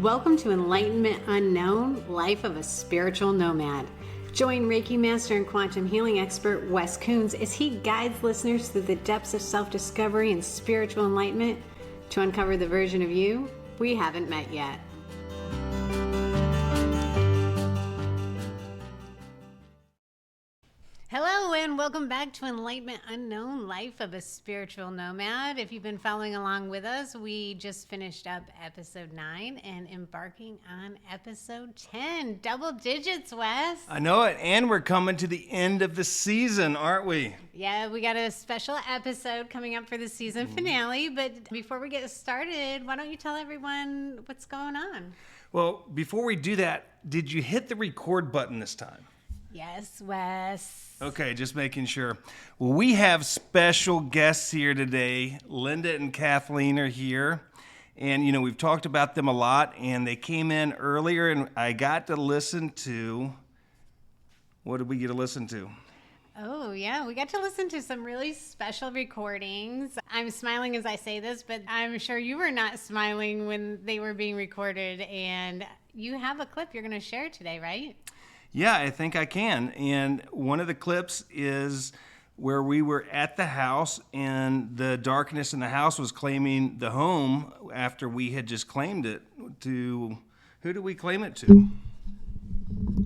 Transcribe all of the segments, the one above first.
Welcome to Enlightenment Unknown, Life of a Spiritual Nomad. Join Reiki Master and Quantum Healing expert Wes Coons as he guides listeners through the depths of self-discovery and spiritual enlightenment to uncover the version of you we haven't met yet. Hello and welcome back to Enlightenment Unknown, Life of a Spiritual Nomad. If you've been following along with us, we just finished up episode 9 and embarking on episode 10. Double digits, Wes. I know it, and we're coming to the end of the season, aren't we? Yeah, we got a special episode coming up for the season finale, but before we get started, why don't you tell everyone what's going on? Well, before we do that, did you hit the record button this time? Yes, Wes. Okay, just making sure. Well, we have special guests here today. Linda and Kathleen are here. And, we've talked about them a lot, and they came in earlier, and I got to listen to... What did we get to listen to? Oh, yeah, we got to listen to some really special recordings. I'm smiling as I say this, but I'm sure you were not smiling when they were being recorded. And you have a clip you're going to share today, right? Yeah, I think I can. And one of the clips is where we were at the house and the darkness in the house was claiming the home after we had just claimed it to... Who did we claim it to? Do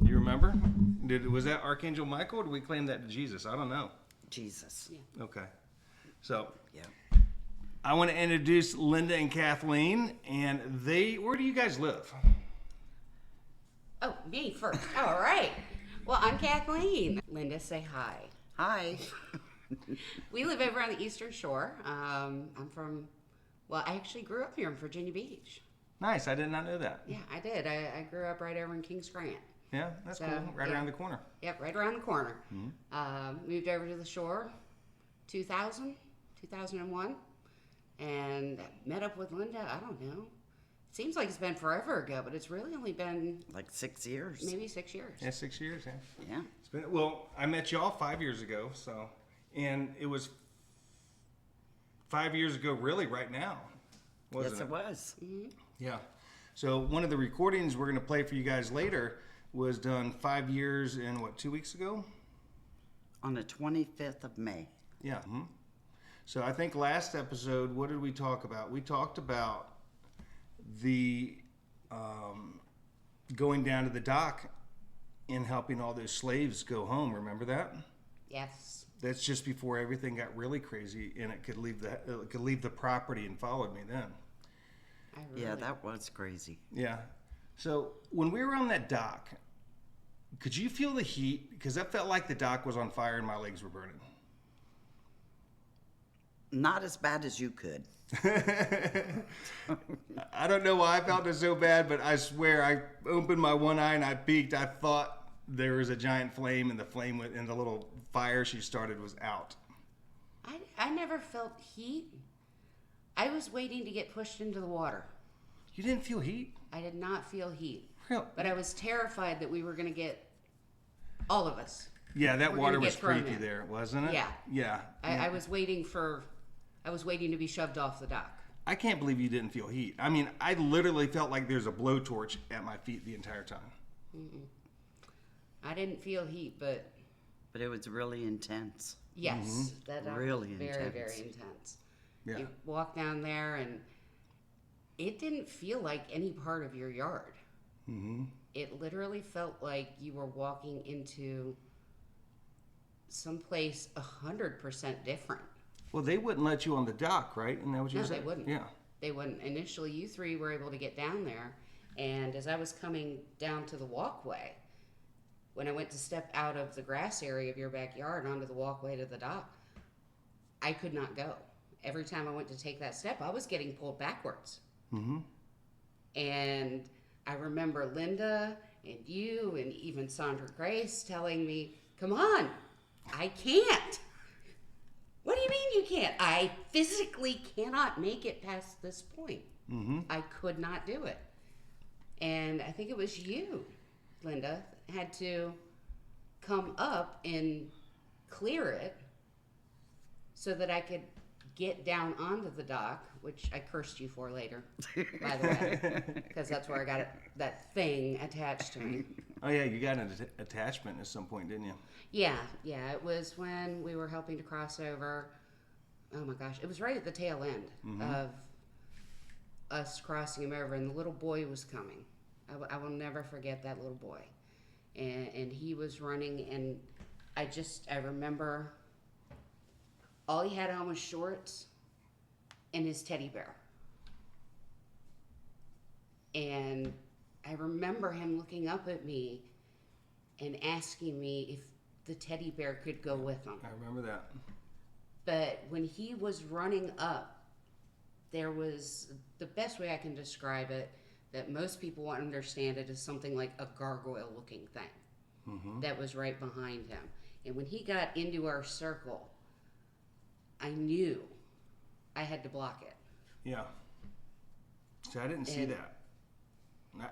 you remember? Was that Archangel Michael or did we claim that to Jesus? I don't know. Jesus. Yeah. Okay. So, Yeah. I want to introduce Linda and Kathleen. And where do you guys live? Oh, me first. All right. Well, I'm Kathleen. Linda, say hi. Hi. We live over on the Eastern Shore. I actually grew up here in Virginia Beach. Nice. I did not know that. Yeah, I did. I grew up right over in Kings Grant. Yeah, that's cool. Right around the corner. Yep, right around the corner. Mm-hmm. Moved over to the shore 2001, and met up with Linda, I don't know. Seems like it's been forever ago, but it's really only been like 6 years. Maybe 6 years. Yeah, 6 years. Yeah. It's been I met y'all 5 years ago, and it was 5 years ago, really, right now, wasn't it? Yes, it was. Mm-hmm. Yeah. So one of the recordings we're going to play for you guys later was done 5 years and 2 weeks ago? On the 25th of May. Yeah. Mm-hmm. So I think last episode, what did we talk about? We talked about the going down to the dock and helping all those slaves go home. Remember that? Yes. That's just before everything got really crazy and it could leave the property and followed me then. Yeah, that was crazy. Yeah. So when we were on that dock, could you feel the heat? Because that felt like the dock was on fire and my legs were burning. Not as bad as you could. I don't know why I felt it so bad, but I swear I opened my one eye and I peeked. I thought there was a giant flame, and the flame and the little fire she started was out. I never felt heat. I was waiting to get pushed into the water. You didn't feel heat? I did not feel heat. Really? But I was terrified that we were going to get, all of us. Yeah, that water was creepy there, wasn't it? Yeah. Yeah. I was waiting to be shoved off the dock. I can't believe you didn't feel heat. I mean, I literally felt like there's a blowtorch at my feet the entire time. Mm-mm. I didn't feel heat, but it was really intense. Yes, that really was very, intense. very intense. Yeah. You walk down there, and it didn't feel like any part of your yard. Mm-hmm. It literally felt like you were walking into someplace 100% different. Well, they wouldn't let you on the dock, right? Isn't that what you said? No, they wouldn't. Yeah. They wouldn't. Initially, you three were able to get down there, and as I was coming down to the walkway, when I went to step out of the grass area of your backyard onto the walkway to the dock, I could not go. Every time I went to take that step, I was getting pulled backwards. Mm-hmm. And I remember Linda and you and even Sandra Grace telling me, "Come on, I can't." What do you mean you can't? I physically cannot make it past this point. Mm-hmm. I could not do it. And I think it was you, Linda, had to come up and clear it so that I could get down onto the dock, which I cursed you for later, by the way, because that's where I got that thing attached to me. Oh yeah, you got an attachment at some point, didn't you? Yeah, it was when we were helping to cross over. Oh my gosh, it was right at the tail end of us crossing him over, and the little boy was coming. I will never forget that little boy. And he was running, and I remember all he had on was shorts and his teddy bear. And I remember him looking up at me and asking me if the teddy bear could go with him. I remember that. But when he was running up, there was, the best way I can describe it, that most people won't understand it, is something like a gargoyle looking thing that was right behind him. And when he got into our circle, I knew I had to block it. Yeah. So I didn't see that.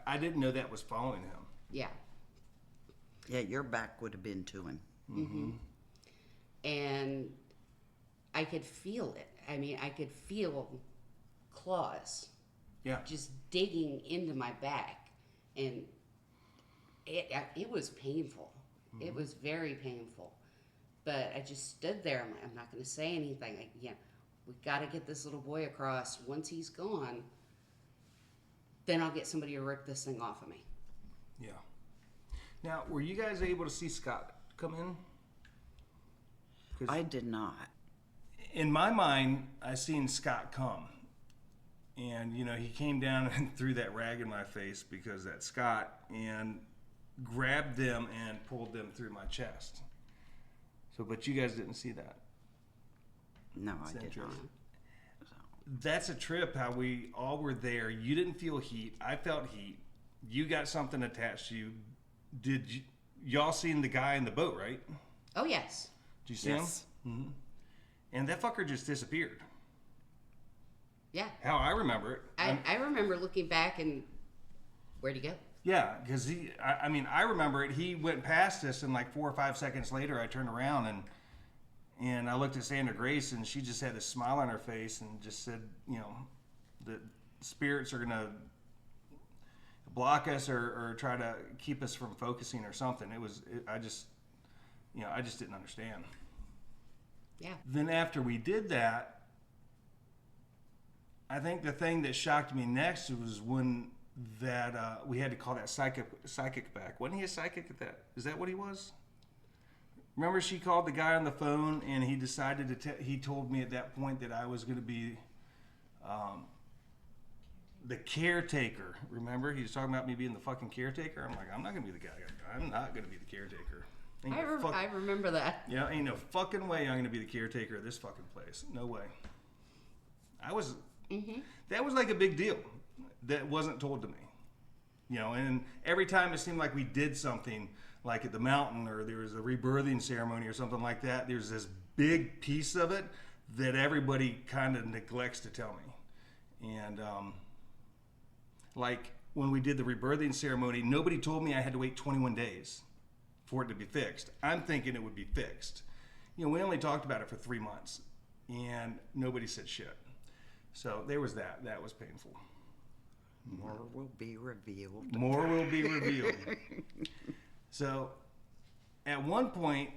I didn't know that was following him. Yeah. Yeah, your back would have been to him. Mm-hmm. And I could feel it. I mean, I could feel claws. Yeah. Just digging into my back, and it was painful. It was very painful. But I just stood there. I'm not going to say anything. We got to get this little boy across. Once he's gone, then I'll get somebody to rip this thing off of me. Yeah. Now, were you guys able to see Scott come in? I did not. In my mind, I seen Scott come. And, he came down and threw that rag in my face because that's Scott, and grabbed them and pulled them through my chest. So, but you guys didn't see that. No, I did not. That's a trip, how we all were there. You didn't feel heat. I felt heat. You got something attached to you. Did y'all seen the guy in the boat, right? Oh, yes. Did you see Yes. him? Mm-hmm. And that fucker just disappeared. Yeah. How I remember it. I remember looking back and, where'd he go? Yeah, because I remember it. He went past us, and like 4 or 5 seconds later, I turned around and I looked at Sandra Grace, and she just had this smile on her face and just said, that spirits are gonna block us or try to keep us from focusing or something. I just didn't understand. Yeah. Then after we did that, I think the thing that shocked me next was when we had to call that psychic back. Wasn't he a psychic at that? Is that what he was? Remember, she called the guy on the phone, and he decided he told me at that point that I was going to be the caretaker. Remember, he was talking about me being the fucking caretaker. I'm like, I'm not going to be the guy. I'm not going to be the caretaker. I remember that. Yeah, ain't no fucking way I'm going to be the caretaker of this fucking place. No way. That was like a big deal that wasn't told to me. And every time it seemed like we did something, like at the mountain, or there was a rebirthing ceremony or something like that, there's this big piece of it that everybody kind of neglects to tell me. And like when we did the rebirthing ceremony, nobody told me I had to wait 21 days for it to be fixed. I'm thinking it would be fixed. We only talked about it for 3 months, and nobody said shit. So there was that. That was painful. More will be revealed. More will be revealed. So at one point,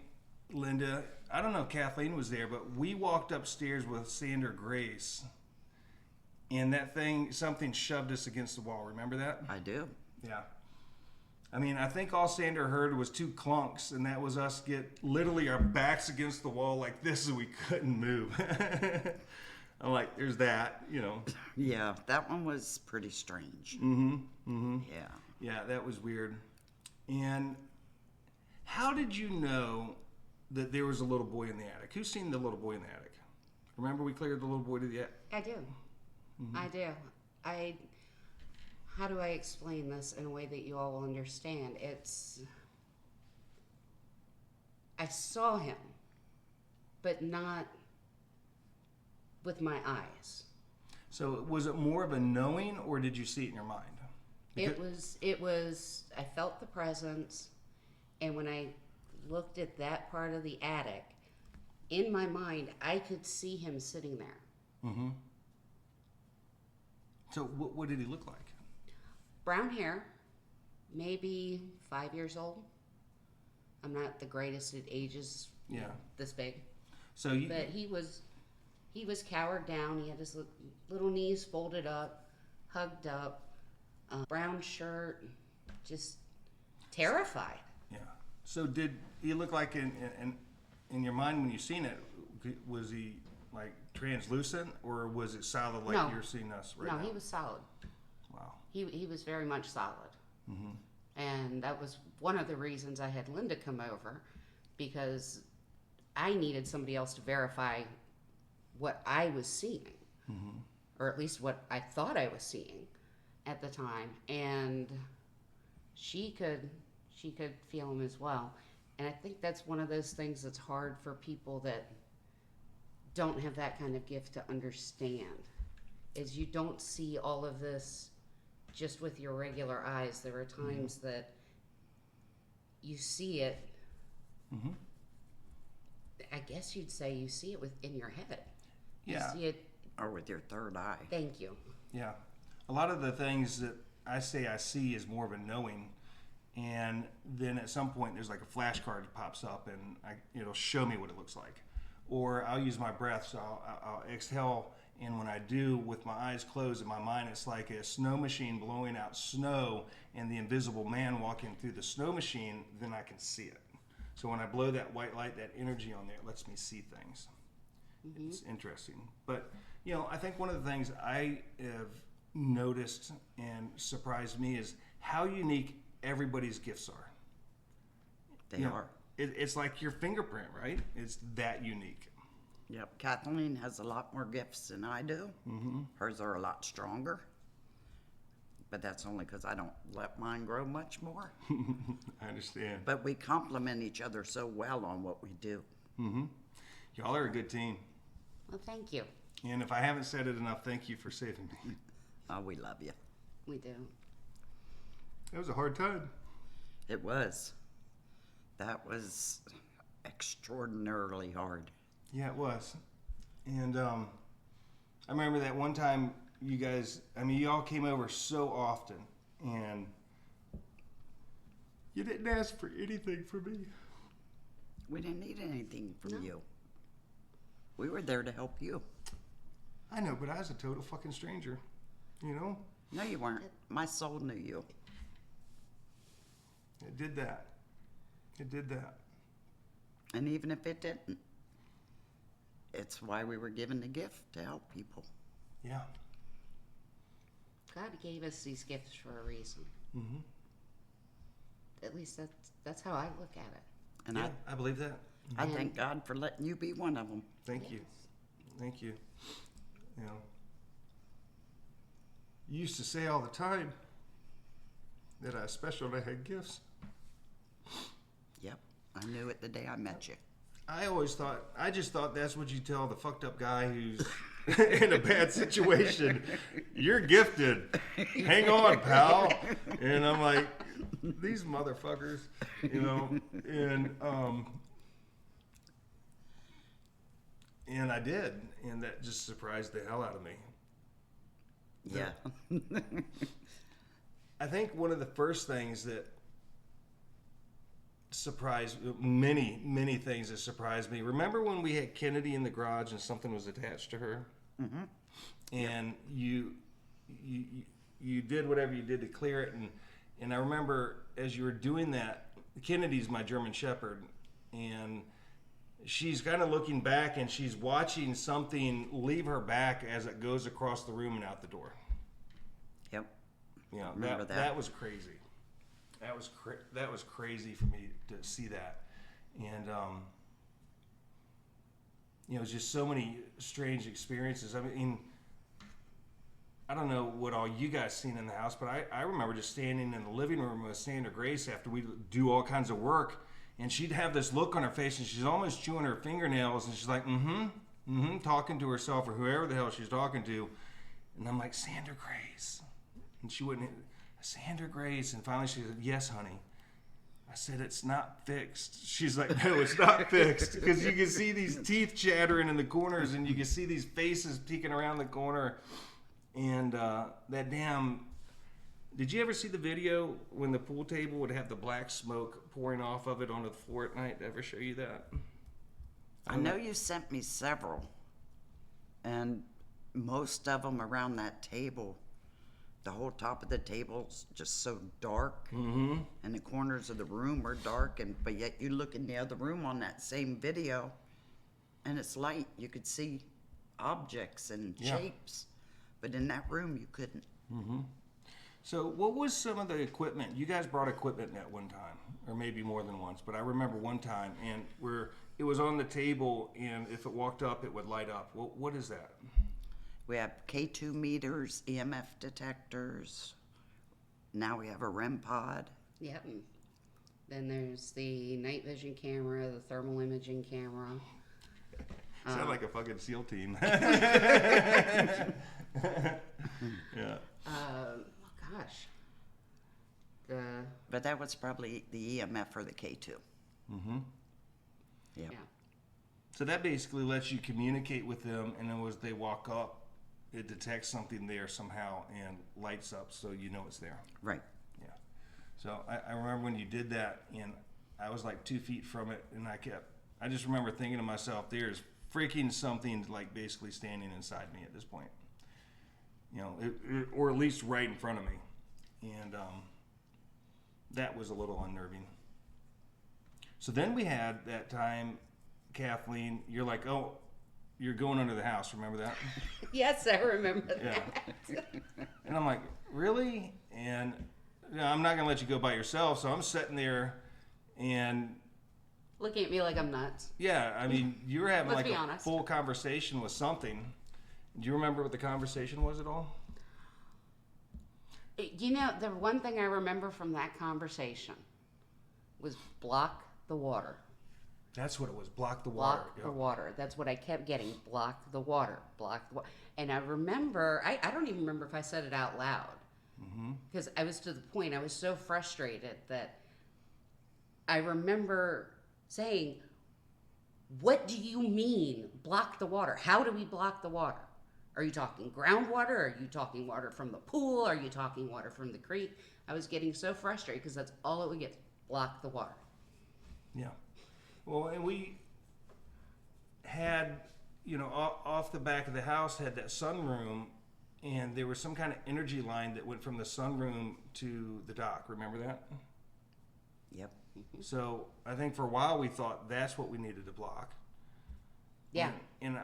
Linda, I don't know if Kathleen was there, but we walked upstairs with Sandra Grace, and something shoved us against the wall. Remember that? I do. Yeah. I think all Sandra heard was 2 clunks, and that was us get literally our backs against the wall like this, so we couldn't move. I'm like, there's that, Yeah, that one was pretty strange. Yeah. Yeah, that was weird. And how did you know that there was a little boy in the attic? Who's seen the little boy in the attic? Remember we cleared the little boy to the attic? I do. I do. How do I explain this in a way that you all will understand? I saw him, but not with my eyes. So was it more of a knowing, or did you see it in your mind? It was, I felt the presence, and when I looked at that part of the attic, in my mind, I could see him sitting there. Mm-hmm. So what did he look like? Brown hair, maybe 5 years old. I'm not the greatest at ages. Yeah. This big. So you, But he was cowered down. He had his little knees folded up, hugged up, brown shirt, just terrified. yeah. So did he look like in your mind when you seen it? Was he like translucent, or was it solid like No. you're seeing us right now? No, he was solid. Wow. He was very much solid. Mm-hmm. And that was one of the reasons I had Linda come over, because I needed somebody else to verify what I was seeing, mm-hmm. or at least what I thought I was seeing at the time. And she could feel him as well. And I think that's one of those things that's hard for people that don't have that kind of gift to understand, is you don't see all of this just with your regular eyes. There are times that you see it, Mm-hmm. I guess you'd say you see it within your head. Yeah. You see it, Or with your third eye. thank you. Yeah. A lot of the things that I say I see is more of a knowing, and then at some point there's like a flashcard that pops up and it'll show me what it looks like. Or I'll use my breath, so I'll exhale, and when I do, with my eyes closed in my mind, it's like a snow machine blowing out snow and the invisible man walking through the snow machine, then I can see it. So when I blow that white light, that energy on there, it lets me see things. Mm-hmm. It's interesting. But, I think one of the things I have noticed and surprised me is how unique everybody's gifts are. They are. It's like your fingerprint, right? It's that unique. Yep. Kathleen has a lot more gifts than I do. Mm-hmm. Hers are a lot stronger. But that's only because I don't let mine grow much more. I understand. But we complement each other so well on what we do. Mm-hmm. Y'all are a good team. Well, thank you. And if I haven't said it enough, thank you for saving me. Oh, we love you. We do. It was a hard time. It was. That was extraordinarily hard. Yeah, it was. And I remember that one time you guys, you all came over so often, and you didn't ask for anything from me. We didn't need anything from you. We were there to help you. I know, but I was a total fucking stranger, No, you weren't. My soul knew you. It did that. It did that. And even if it didn't, it's why we were given the gift to help people. Yeah. God gave us these gifts for a reason. Mm-hmm. At least that's how I look at it. And Yeah, I believe that. I thank God for letting you be one of them. Thank you. Thank you. You used to say all the time that I was special and I had gifts. Yep. I knew it the day I met you. I just thought that's what you tell the fucked up guy who's in a bad situation. You're gifted. Hang on, pal. And I'm like, these motherfuckers, and I did, and that just surprised the hell out of me. Yeah. I think one of the first things that surprised, many things that surprised me. Remember when we had Kennedy in the garage and something was attached to her? Mm-hmm. And you did whatever you did to clear it, and I remember as you were doing that, Kennedy's my German Shepherd, and she's kind of looking back and she's watching something leave her back as it goes across the room and out the door. Yep. Remember that was crazy. That was crazy for me to see that, and it was just so many strange experiences. I don't know what all you guys seen in the house, but I remember just standing in the living room with Sandra Grace after we do all kinds of work, and she'd have this look on her face, and she's almost chewing her fingernails, and she's like, talking to herself or whoever the hell she's talking to, and I'm like, Sandra Grace, and she wouldn't. Sandra Grace, and finally she said, yes, honey. I said, it's not fixed. She's like, no, it's not fixed. Because you can see these teeth chattering in the corners, and you can see these faces peeking around the corner. And that damn... Did you ever see the video when the pool table would have the black smoke pouring off of it onto the floor at night? Did I ever show you that? I know you sent me several, and most of them around that table. The whole top of the table's just so dark, and the corners of the room are dark, but yet you look in the other room on that same video, and it's light. You could see objects and shapes, but in that room you couldn't. So what was some of the equipment? You guys brought equipment at one time, or maybe more than once, but I remember one time, and it was on the table, and if it walked up, it would light up. What is that? We have K2 meters, EMF detectors. Now we have a REM pod. Yep. Then there's the night vision camera, the thermal imaging camera. Sound like a fucking SEAL team. Yeah. Gosh. But that was probably the EMF or the K2. Yeah. So that basically lets you communicate with them, and then as they walk up, it detects something there somehow and lights up, so you know it's there. Right. Yeah. So I remember when you did that, and I was like 2 feet from it, and I just remember thinking to myself, there's freaking something like basically standing inside me at this point. You know, or at least right in front of me. And that was a little unnerving. So then we had that time, Kathleen, you're like, oh, you're going under the house. Remember that? Yes, I remember that. Yeah. And I'm like, really? And you know, I'm not going to let you go by yourself. So I'm sitting there and... Looking at me like I'm nuts. Yeah, I mean, you were having Let's like be a honest. full conversation with something. Do you remember what the conversation was at all? You know, the one thing I remember from that conversation was block the water. That's what it was. Block the water. Block the water. That's what I kept getting. Block the water. Block the water. And I remember, I don't even remember if I said it out loud. Because I was to the point, I was so frustrated that I remember saying, what do you mean block the water? How do we block the water? Are you talking groundwater? Are you talking water from the pool? Are you talking water from the creek? I was getting so frustrated because that's all it would get. Block the water. Yeah. Well, and we had, you know, off the back of the house had that sunroom, and there was some kind of energy line that went from the sunroom to the dock. Remember that? Yep. So I think for a while we thought that's what we needed to block. Yeah. And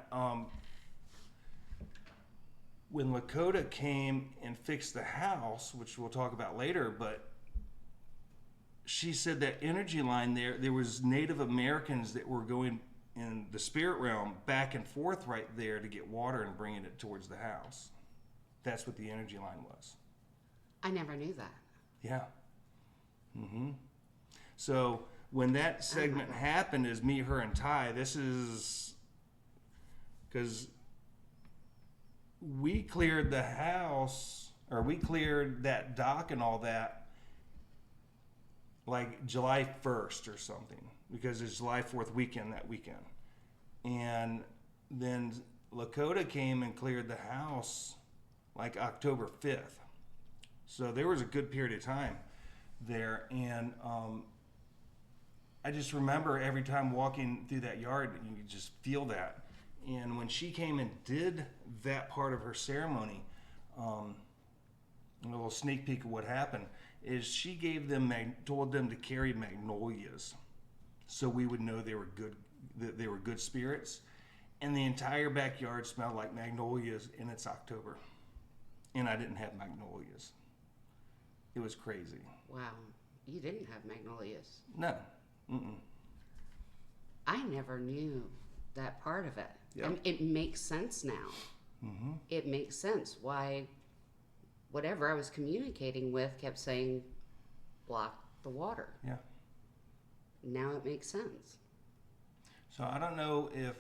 when Lakota came and fixed the house, which we'll talk about later, but she said that energy line there was Native Americans that were going in the spirit realm back and forth right there to get water and bringing it towards the house. That's what the energy line was. I never knew that. Yeah. So when that segment happened is me, her, and Ty, this is because we cleared the house, or we cleared that dock and all that like July 1st or something, because it's July 4th weekend that weekend. And then Lakota came and cleared the house like October 5th. So there was a good period of time there. And I just remember every time walking through that yard, you could just feel that. And when she came and did that part of her ceremony, a little sneak peek of what happened is she gave them, told them to carry magnolias, so we would know they were good, that they were good spirits. And the entire backyard smelled like magnolias, and it's October, and I didn't have magnolias. It was crazy. Wow. You didn't have magnolias. No. I never knew that part of it. Yep. And it makes sense now. It makes sense why whatever I was communicating with kept saying, block the water. Yeah. Now it makes sense. So I don't know if,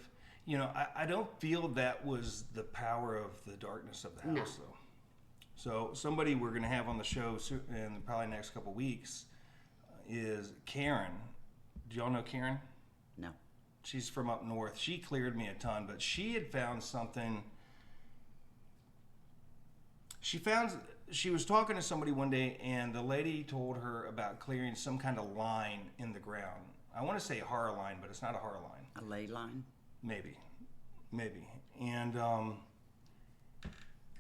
you know, I don't feel that was the power of the darkness of the house, though. So somebody we're going to have on the show in probably next couple weeks, is Karen. Do y'all know Karen? No. She's from up north. She cleared me a ton, but she had found something. She was talking to somebody one day, and the lady told her about clearing some kind of line in the ground. I want to say a horror line, but it's not a horror line. A ley line? Maybe. And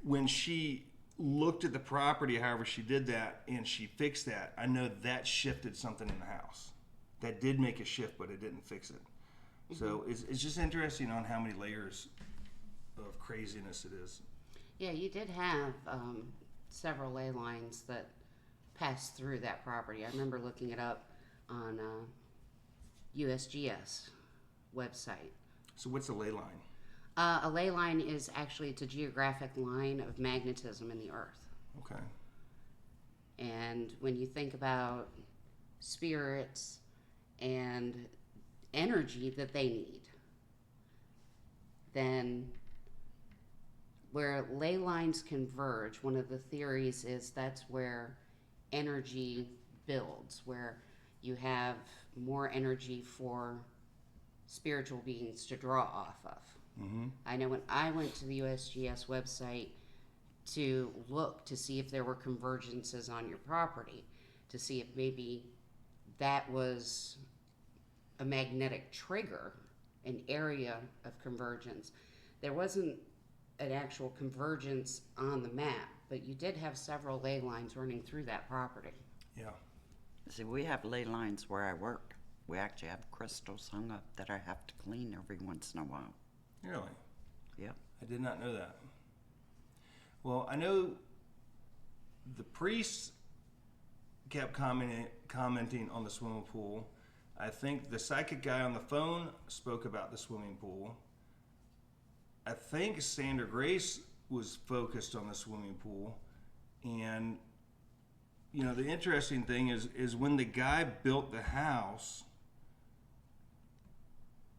when she looked at the property, however she did that, and she fixed that, I know that shifted something in the house. That did make a shift, but it didn't fix it. So it's just interesting on how many layers of craziness it is. Yeah, you did have several ley lines that passed through that property. I remember looking it up on USGS website. So what's a ley line? A ley line is actually, it's a geographic line of magnetism in the earth. Okay. And when you think about spirits and energy that they need, then where ley lines converge, one of the theories is that's where energy builds, where you have more energy for spiritual beings to draw off of. Mm-hmm. I know when I went to the USGS website to look to see if there were convergences on your property, to see if maybe that was a magnetic trigger, an area of convergence. There wasn't an actual convergence on the map, but you did have several ley lines running through that property. Yeah. See, we have ley lines where I work. We actually have crystals hung up that I have to clean every once in a while. Really? Yep. I did not know that. Well, I know the priests kept commenting on the swimming pool. I think the psychic guy on the phone spoke about the swimming pool. I think Sandra Grace was focused on the swimming pool. And, you know, the interesting thing is when the guy built the house,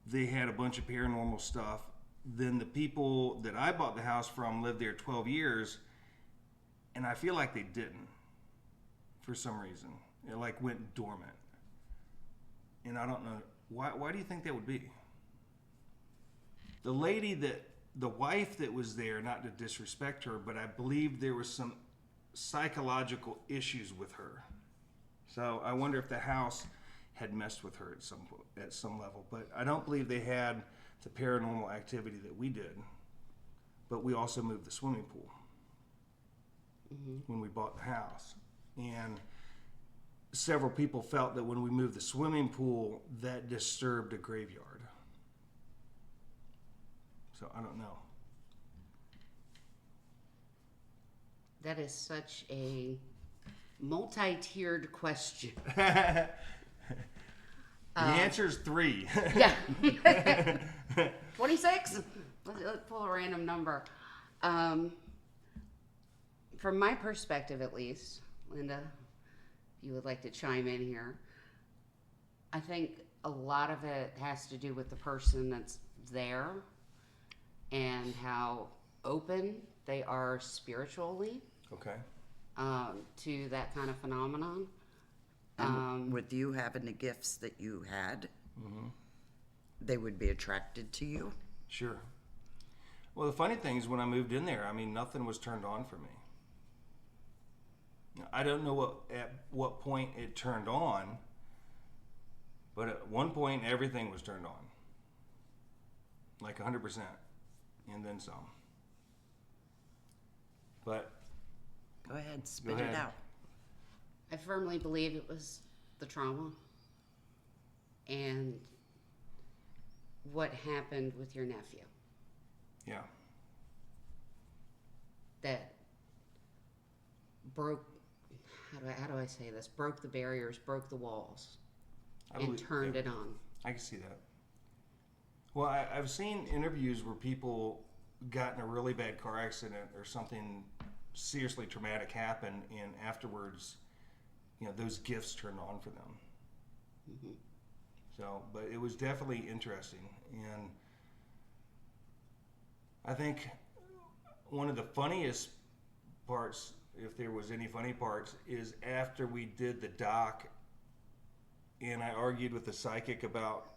they had a bunch of paranormal stuff. Then the people that I bought the house from lived there 12 years, and I feel like they didn't for some reason. It like went dormant. And I don't know, why do you think that would be? The wife that was there, not to disrespect her, but I believe there was some psychological issues with her. So I wonder if the house had messed with her at some level. But I don't believe they had the paranormal activity that we did. But we also moved the swimming pool when we bought the house. And several people felt that when we moved the swimming pool, that disturbed a graveyard. So I don't know. That is such a multi-tiered question. The answer is 3. Yeah. 26? Let's pull a random number. From my perspective, at least, Linda, if you would like to chime in here, I think a lot of it has to do with the person that's there and how open they are spiritually Okay. to that kind of phenomenon. And with you having the gifts that you had, they would be attracted to you? Sure. Well, the funny thing is when I moved in there, I mean, nothing was turned on for me. I don't know at what point it turned on, but at one point everything was turned on. Like 100%. And then some. But Go ahead, spit ahead. it out. I firmly believe it was the trauma and what happened with your nephew yeah. that broke, how do I say this, broke the barriers, broke the walls, and turned it on. I can see that. Well, I've seen interviews where people got in a really bad car accident or something seriously traumatic happened, and afterwards, you know, those gifts turned on for them. Mm-hmm. So, but it was definitely interesting. And I think one of the funniest parts, if there was any funny parts, is after we did the dock and I argued with the psychic about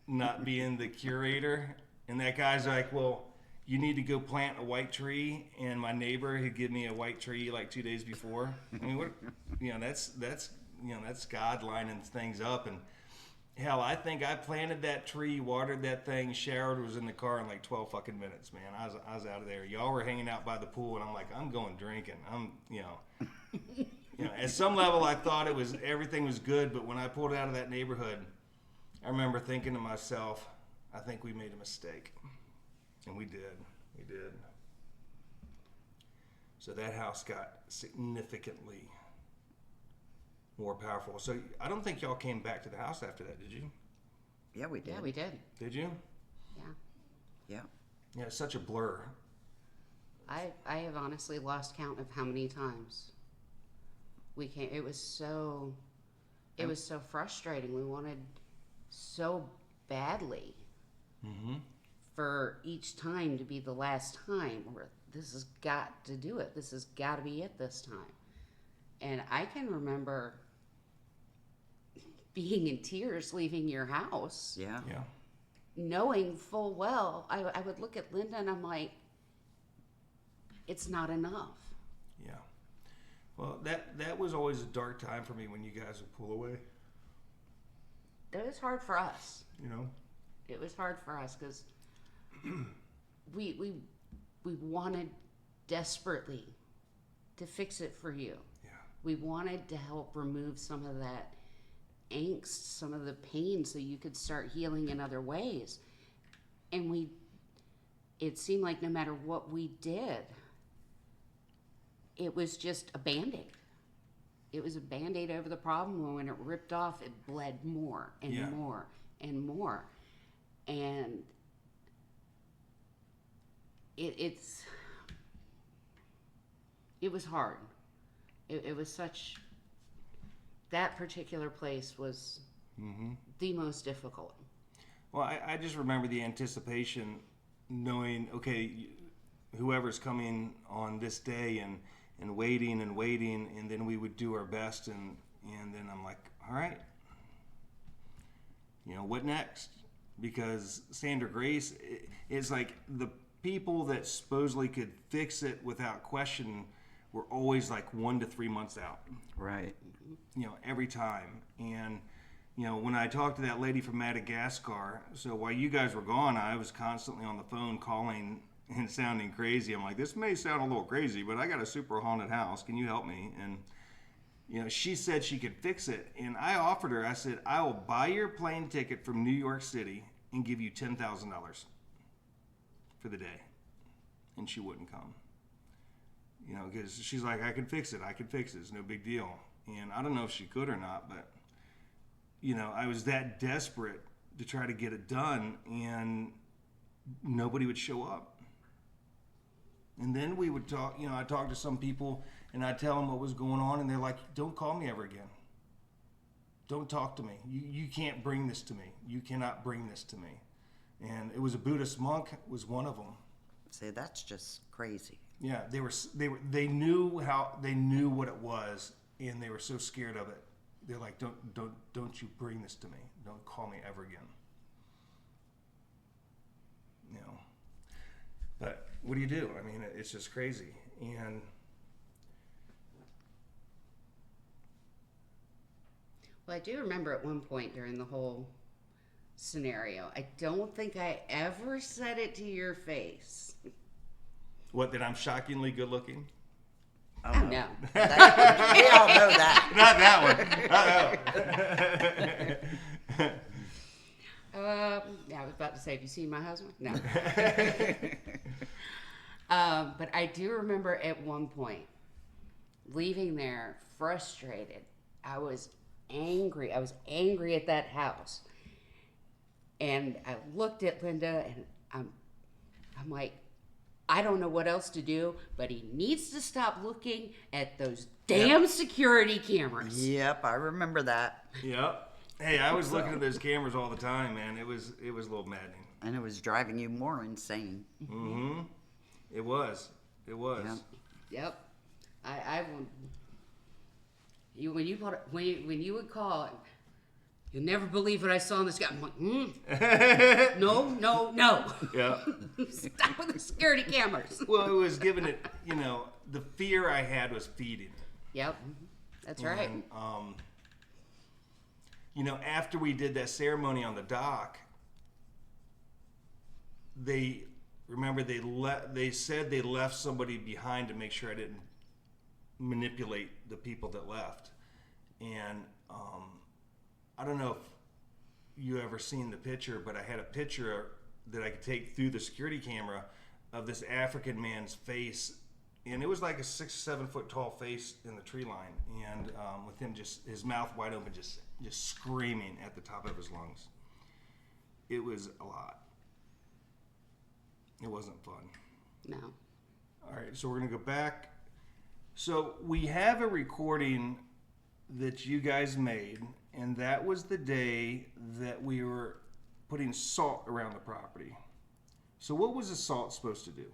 not being the curator. And that guy's like, well, you need to go plant a white tree. And my neighbor had given me a white tree like 2 days before. I mean, what, that's God lining things up. And hell, I think I planted that tree, watered that thing, showered, was in the car in like 12 fucking minutes, man. I was out of there. Y'all were hanging out by the pool, and I'm like, I'm going drinking. At some level, I thought everything was good, but when I pulled out of that neighborhood, I remember thinking to myself, I think we made a mistake. And we did. So that house got significantly more powerful. So I don't think y'all came back to the house after that, did you? Yeah, we did. Yeah, we did. Did you? Yeah. Yeah. Yeah, it's such a blur. I have honestly lost count of how many times we came. It was so frustrating. We wanted so badly for each time to be the last time, or this has got to do it. This has got to be it this time. And I can remember being in tears leaving your house. Yeah. Knowing full well, I would look at Linda and I'm like, it's not enough. Yeah. Well, that was always a dark time for me when you guys would pull away. It was hard for us. It was hard for us because we wanted desperately to fix it for you. Yeah. We wanted to help remove some of that angst, some of the pain, so you could start healing in other ways. And it seemed like no matter what we did, it was just a Band-Aid. It was a Band-Aid over the problem, and when it ripped off, it bled more and more and more. And it was hard. It was such... That particular place was the most difficult. Well, I just remember the anticipation, knowing, okay, whoever's coming on this day, and waiting, and then we would do our best, and then I'm like, all right, what next? Because Sandra Grace is like, the people that supposedly could fix it without question were always like 1 to 3 months out. Right. Every time. And, when I talked to that lady from Madagascar, so while you guys were gone, I was constantly on the phone calling and sounding crazy. I'm like, this may sound a little crazy, but I got a super haunted house. Can you help me? And, she said she could fix it. And I offered her, I said, I will buy your plane ticket from New York City and give you $10,000 for the day. And she wouldn't come. Because she's like, I can fix it. It's no big deal. And I don't know if she could or not, but, I was that desperate to try to get it done, and nobody would show up. And then we would talk, I talked to some people, and I'd tell them what was going on, and they're like, don't call me ever again. Don't talk to me. You can't bring this to me. You cannot bring this to me. And it was a Buddhist monk was one of them. See, that's just crazy. Yeah, they knew what it was, and they were so scared of it. They're like, don't you bring this to me. Don't call me ever again. But what do you do? I mean, it's just crazy. And Well, I do remember at one point during the whole scenario, I don't think I ever said it to your face. what, that I'm shockingly good looking? Oh, No. We all know that. Not that one. Yeah, I was about to say, have you seen my husband? No. But I do remember at one point leaving there frustrated. I was angry. I was angry at that house. And I looked at Linda, and I'm like, I don't know what else to do, but he needs to stop looking at those damn security cameras. Yep, I remember that. Yep. Hey, I was looking at those cameras all the time, man. It was a little maddening. And it was driving you more insane. Mm-hmm. It was. Yep. Yep. I when you would call, You'll never believe what I saw in the sky. I'm like, no. Yeah. Stop with the security cameras. Well, it was giving it, the fear I had was feeding it. Yep, that's right. And, after we did that ceremony on the dock, they said they left somebody behind to make sure I didn't manipulate the people that left. And I don't know if you ever seen the picture, but I had a picture that I could take through the security camera of this African man's face, and it was like a 6 or 7 foot tall face in the tree line, and with him just his mouth wide open, just screaming at the top of his lungs. It was a lot. It wasn't fun. No. All right, so we're gonna go back. So we have a recording that you guys made, and that was the day that we were putting salt around the property. So what was the salt supposed to do?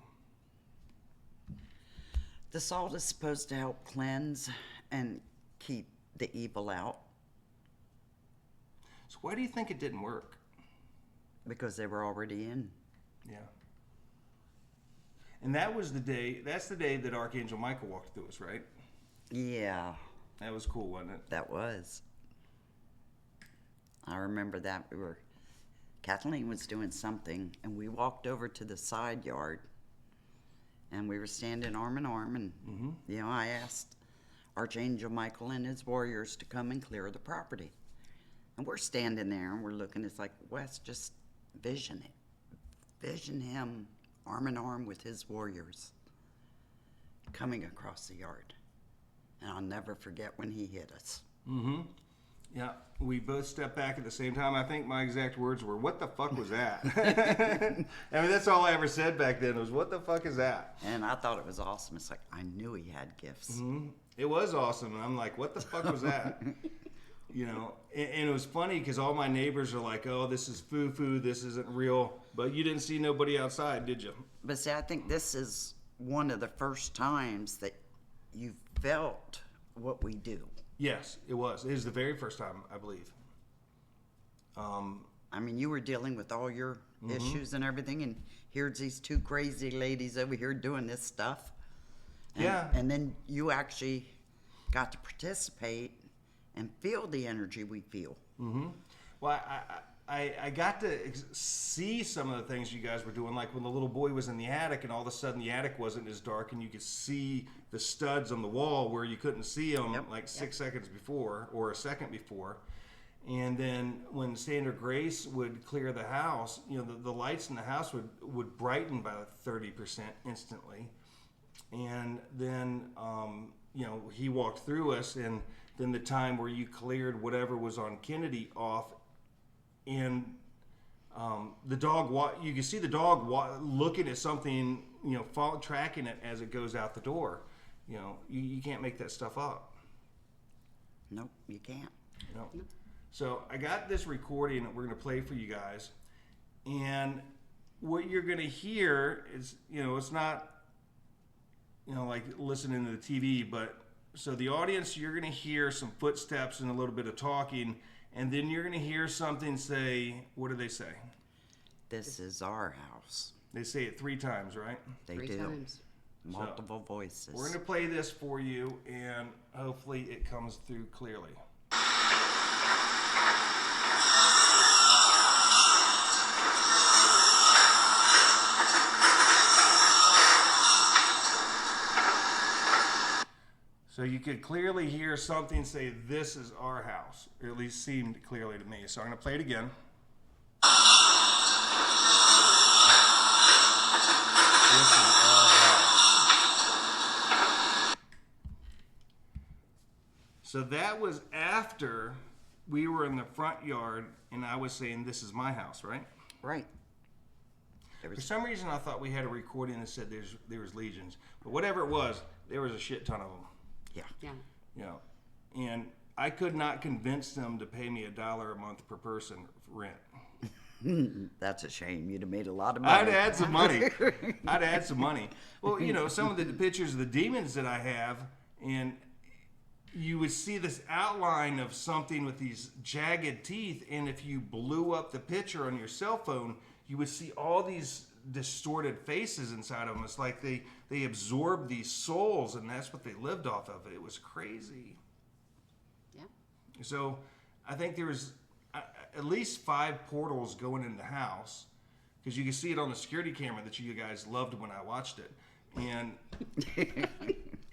The salt is supposed to help cleanse and keep the evil out. So why do you think it didn't work? Because they were already in. Yeah. And that's the day that Archangel Michael walked through us, right? Yeah, That was cool, wasn't it? that was. I remember that Kathleen was doing something, and we walked over to the side yard, and we were standing arm in arm, and I asked Archangel Michael and his warriors to come and clear the property. And we're standing there, and we're looking. It's like, Wes, just vision it. Vision him arm in arm with his warriors coming across the yard. And I'll never forget when he hit us. Mm-hmm. Yeah, we both stepped back at the same time. I think my exact words were, "What the fuck was that?" I mean, that's all I ever said back then was, "What the fuck is that?" And I thought it was awesome. It's like, I knew he had gifts. Mm-hmm. It was awesome, and I'm like, "What the fuck was that?" And it was funny because all my neighbors are like, "Oh, this is foo-foo, this isn't real." But you didn't see nobody outside, did you? But see, I think this is one of the first times that you felt what we do. Yes, it was. It was the very first time, I believe. I mean, you were dealing with all your issues and everything, and here's these two crazy ladies over here doing this stuff. And, Yeah. And then you actually got to participate and feel the energy we feel. Mm-hmm. Well, I got to see some of the things you guys were doing, like when the little boy was in the attic and all of a sudden the attic wasn't as dark and you could see the studs on the wall where you couldn't see them 6 seconds before or a second before. And then when Sandra Grace would clear the house, the lights in the house would brighten by 30% instantly. And then, he walked through us, and then the time where you cleared whatever was on Kennedy off, and the dog, you can see the dog looking at something, tracking it as it goes out the door. You can't make that stuff up. Nope, you can't. No. So I got this recording that we're going to play for you guys, and what you're going to hear is, it's not, like listening to the TV, but so the audience, you're going to hear some footsteps and a little bit of talking. And then you're going to hear something say, what do they say? This is our house. They say it 3 times, right? They 3 do. times. Multiple voices. We're going to play this for you, and hopefully it comes through clearly. So you could clearly hear something say, "This is our house," or at least seemed clearly to me. So I'm going to play it again. This is our house. So that was after we were in the front yard and I was saying, "This is my house," right? Right. For some reason I thought we had a recording that said there was legions. But whatever it was, there was a shit ton of them. Yeah. And I could not convince them to pay me $1 a month per person rent. That's a shame. You'd have made a lot of money. I'd add some money. Well, some of the pictures of the demons that I have, and you would see this outline of something with these jagged teeth, and if you blew up the picture on your cell phone, you would see all these distorted faces inside of them. It's like they absorbed these souls, and that's what they lived off of. It was crazy. Yeah. So I think there was at least 5 portals going in the house, because you can see it on the security camera that you guys loved when I watched it. And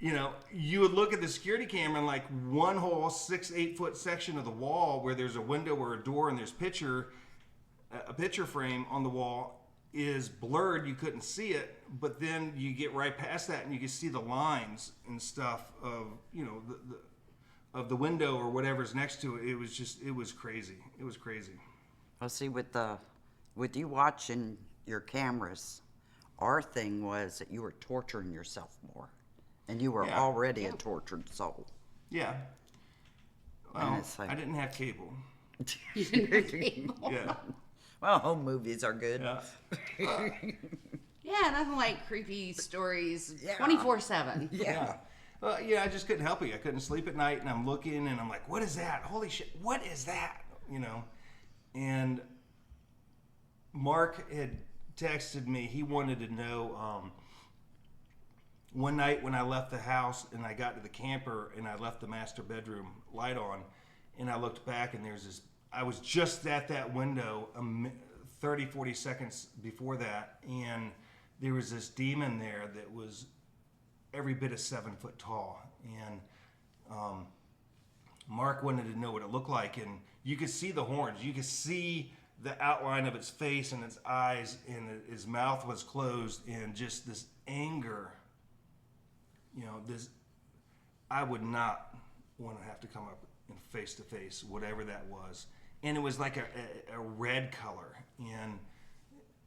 you know, you would look at the security camera and like one whole 6-8 foot section of the wall where there's a window or a door and there's a picture frame on the wall is blurred. You couldn't see it, but then you get right past that and you can see the lines and stuff of, you know, of the window or whatever's next to it. It was crazy. It was crazy. Well, see, with you watching your cameras, our thing was that you were torturing yourself more. And you were already a tortured soul. Yeah. Well, like, I didn't have cable. You didn't have cable. Yeah. Well, home movies are good. Yeah. Yeah, nothing like creepy stories Yeah. 24/7. Yeah. Well, yeah, I just couldn't help it. I couldn't sleep at night, and I'm looking, and I'm like, what is that? Holy shit, what is that? You know? And Mark had texted me. He wanted to know, one night when I left the house and I got to the camper and I left the master bedroom light on, and I looked back and there's this, I was just at that window 30, 40 seconds before that, and there was this demon there that was every bit of 7 foot tall. And Mark wanted to know what it looked like, and you could see the horns, you could see the outline of its face and its eyes, and his mouth was closed, and just this anger. You know, this, I would not want to have to come up and face to face, whatever that was. And it was like a red color, and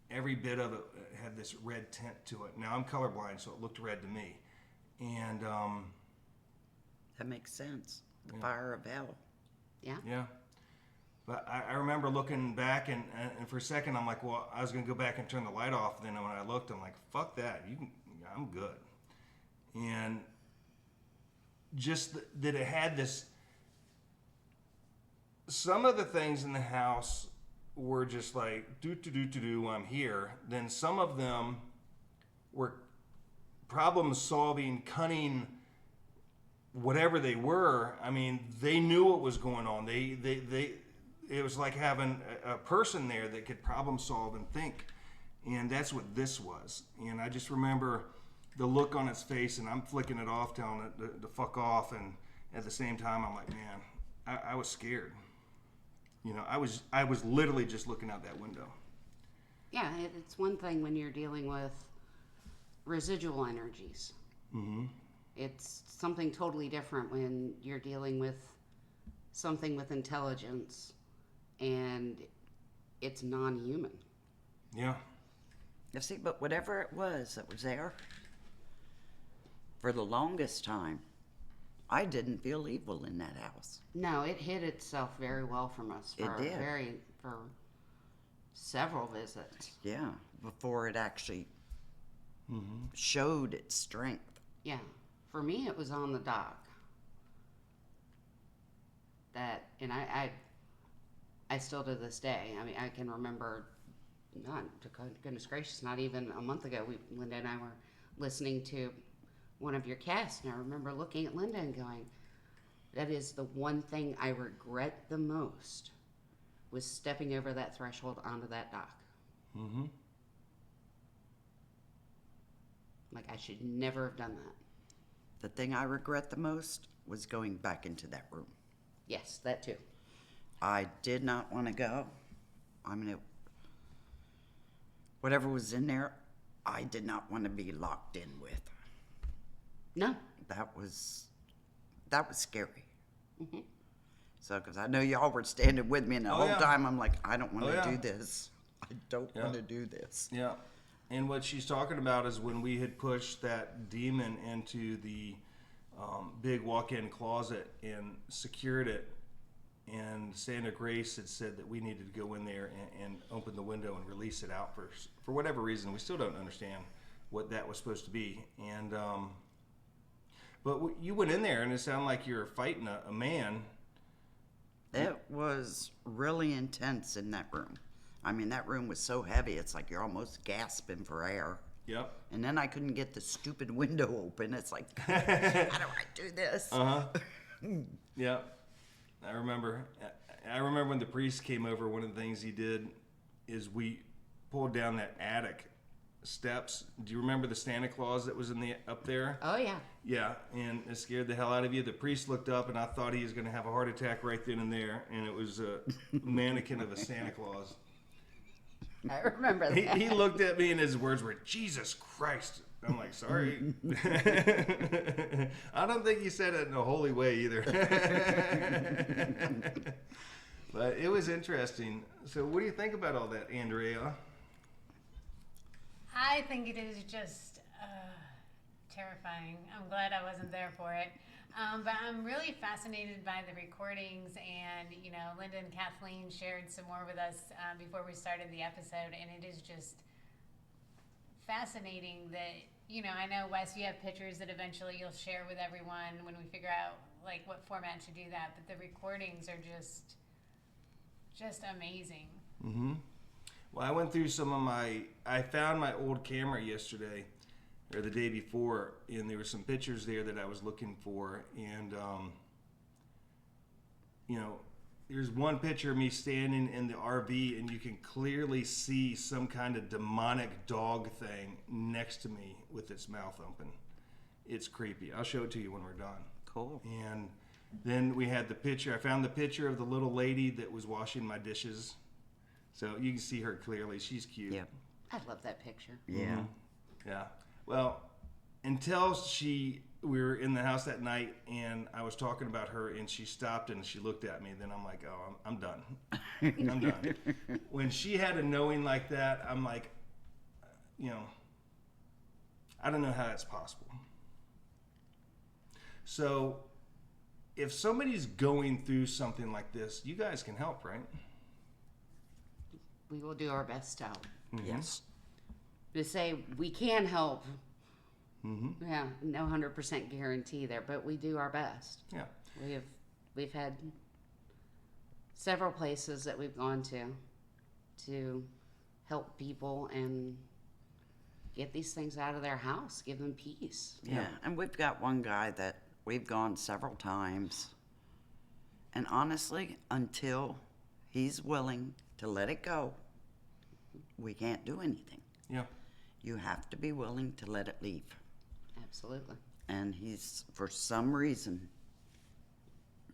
every bit of it had this red tint to it. Now I'm colorblind, so it looked red to me. And That makes sense. The fire of hell. Yeah. yeah. But I remember looking back, and for a second I'm like, well, I was gonna go back and turn the light off. Then when I looked, I'm like, fuck that. I'm good. And just that it had this, some of the things in the house were just like, I'm here. Then some of them were problem solving, cunning, whatever they were. I mean, they knew what was going on. It was like having a person there that could problem solve and think. And that's what this was. And I just remember the look on its face, and I'm flicking it off, telling it to fuck off, and at the same time I'm like, man, I was scared. You know, I was literally just looking out that window. Yeah, it's one thing when you're dealing with residual energies. Mm-hmm. It's something totally different when you're dealing with something with intelligence and it's non-human. Yeah. You see, but whatever it was that was there, for the longest time, I didn't feel evil in that house. No, it hid itself very well from us It did. for several visits. Yeah, before it actually showed its strength. Yeah. For me, it was on the dock. And I still to this day, I mean, I can remember, goodness gracious, not even a month ago, Linda and I were listening to one of your casts, and I remember looking at Linda and going, that is the one thing I regret the most, was stepping over that threshold onto that dock. Mm-hmm. Like, I should never have done that. The thing I regret the most was going back into that room. Yes, that too. I did not want to go. I mean, whatever was in there, I did not want to be locked in with. No. That was scary. Mm-hmm. So, because I know y'all were standing with me, and the whole time I'm like, I don't want to do this. I don't want to do this. Yeah. And what she's talking about is when we had pushed that demon into the big walk-in closet and secured it, and Sandra Grace had said that we needed to go in there and open the window and release it out for whatever reason. We still don't understand what that was supposed to be. And But you went in there and it sounded like you were fighting a man. It was really intense in that room. I mean, that room was so heavy, it's like you're almost gasping for air. Yep. And then I couldn't get the stupid window open. It's like, how do I do this? Yep. I remember when the priest came over, one of the things he did is we pulled down that attic steps. Do you remember the Santa Claus that was up there? Oh, yeah. Yeah, and it scared the hell out of you. The priest looked up, and I thought he was going to have a heart attack right then and there, and it was a mannequin of a Santa Claus. I remember that. He looked at me, and his words were, "Jesus Christ." I'm like, sorry. I don't think he said it in a holy way either. But it was interesting. So what do you think about all that, Andrea? I think it is just terrifying. I'm glad I wasn't there for it. But I'm really fascinated by the recordings, and Linda and Kathleen shared some more with us before we started the episode, and it is just fascinating that I know, Wes, you have pictures that eventually you'll share with everyone when we figure out like what format to do that, but the recordings are just amazing. Mm-hmm. Well, I went through I found my old camera yesterday, or the day before, and there were some pictures there that I was looking for, and there's one picture of me standing in the RV, and you can clearly see some kind of demonic dog thing next to me with its mouth open. It's creepy. I'll show it to you when we're done. Cool. And then we had the picture. I found the picture of the little lady that was washing my dishes. So you can see her clearly. She's cute. Yeah. I love that picture. Yeah. Mm-hmm. Yeah. Well, until we were in the house that night, and I was talking about her, and she stopped and she looked at me. Then I'm like, oh, I'm done. I'm done. When she had a knowing like that, I'm like, I don't know how that's possible. So if somebody's going through something like this, you guys can help, right? We will do our best to help. Mm-hmm. Yes. To say we can help, Mm-hmm. yeah, no 100% guarantee there, but we do our best. Yeah. We've had several places that we've gone to help people and get these things out of their house, give them peace. Yeah. And we've got one guy that we've gone several times. And honestly, until he's willing to let it go, we can't do anything. Yeah. You have to be willing to let it leave. Absolutely. And he's, for some reason,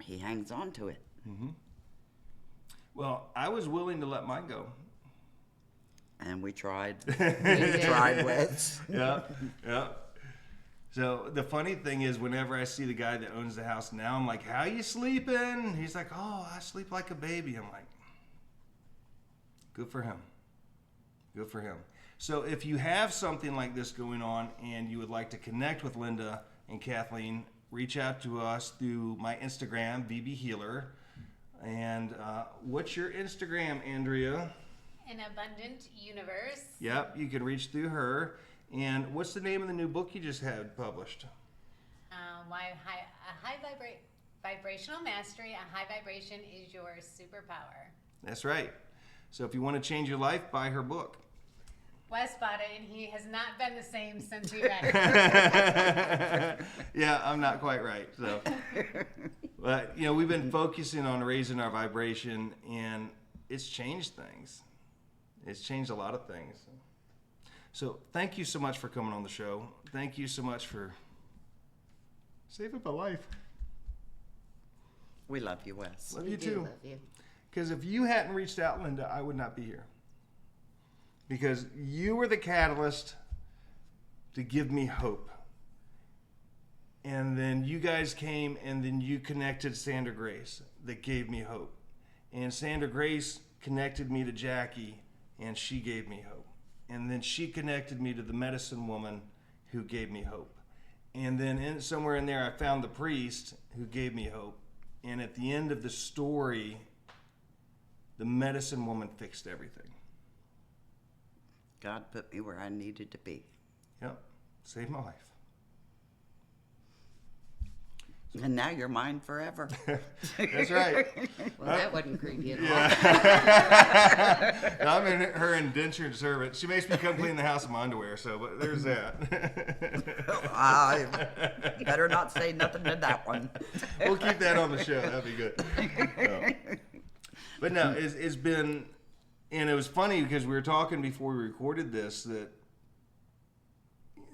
he hangs on to it. Mm-hmm. Well, I was willing to let mine go. And we tried. We tried with. Yeah, yeah. So the funny thing is, whenever I see the guy that owns the house now, I'm like, "How you sleeping?" He's like, "Oh, I sleep like a baby." I'm like, "Good for him. Good for him." So if you have something like this going on and you would like to connect with Linda and Kathleen, reach out to us through my Instagram, VB Healer. And what's your Instagram, Andrea? An Abundant Universe. Yep, you can reach through her. And what's the name of the new book you just had published? Why Vibrational Mastery, a high vibration is your superpower. That's right. So if you want to change your life, buy her book. Wes bought it, and he has not been the same since we read it. Yeah, I'm not quite right. So, but we've been focusing on raising our vibration, and it's changed things. It's changed a lot of things. So thank you so much for coming on the show. Thank you so much for saving my life. We love you, Wes. Love We you do too. love you. Because if you hadn't reached out, Linda, I would not be here. Because you were the catalyst to give me hope. And then you guys came, and then you connected Sandra Grace that gave me hope. And Sandra Grace connected me to Jackie, and she gave me hope. And then she connected me to the medicine woman who gave me hope. And then somewhere in there, I found the priest who gave me hope. And at the end of the story, the medicine woman fixed everything. God put me where I needed to be. Yep, saved my life. And now you're mine forever. That's right. Well, that wasn't creepy at all. I'm in her indentured servant. She makes me come clean the house in my underwear, so but there's that. I better not say nothing to that one. We'll keep that on the show. That'd be good. No. But no, it's been, and it was funny because we were talking before we recorded this that,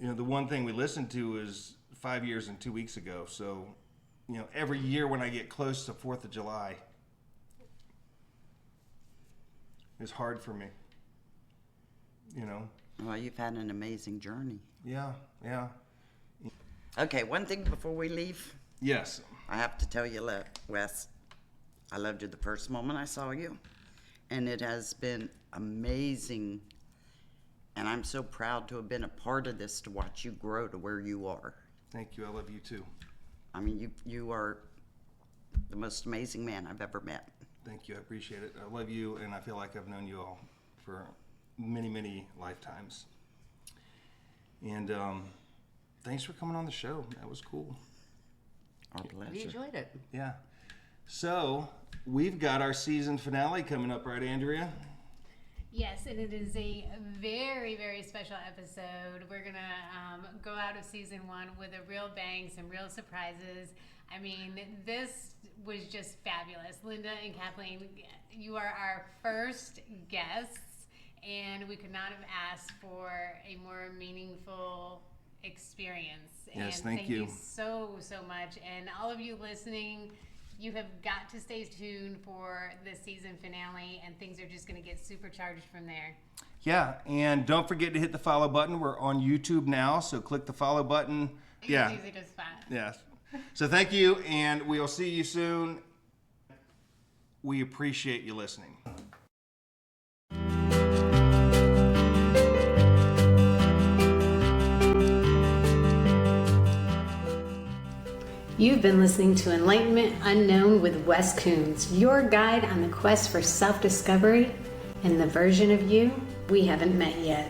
the one thing we listened to is 5 years and 2 weeks ago. So, every year when I get close to 4th of July, it's hard for me. Well, you've had an amazing journey. Yeah. Okay, one thing before we leave. Yes. I have to tell you, Wes, I loved you the first moment I saw you. And it has been amazing. And I'm so proud to have been a part of this, to watch you grow to where you are. Thank you. I love you too. I mean, you are the most amazing man I've ever met. Thank you. I appreciate it. I love you, and I feel like I've known you all for many, many lifetimes. And thanks for coming on the show. That was cool. Our pleasure. We enjoyed it. Yeah. So, we've got our season finale coming up, right, Andrea? Yes, and it is a very, very special episode. We're going to go out of season 1 with a real bang, some real surprises. I mean, this was just fabulous. Linda and Kathleen, you are our first guests, and we could not have asked for a more meaningful experience. Yes, and thank you. Thank you so, so much. And all of you listening, you have got to stay tuned for the season finale, and things are just going to get supercharged from there. Yeah, and don't forget to hit the follow button. We're on YouTube now, so click the follow button. Yeah. It's easy to spot. Yes. So thank you, and we'll see you soon. We appreciate you listening. You've been listening to Enlightenment Unknown with Wes Coons, your guide on the quest for self-discovery and the version of you we haven't met yet.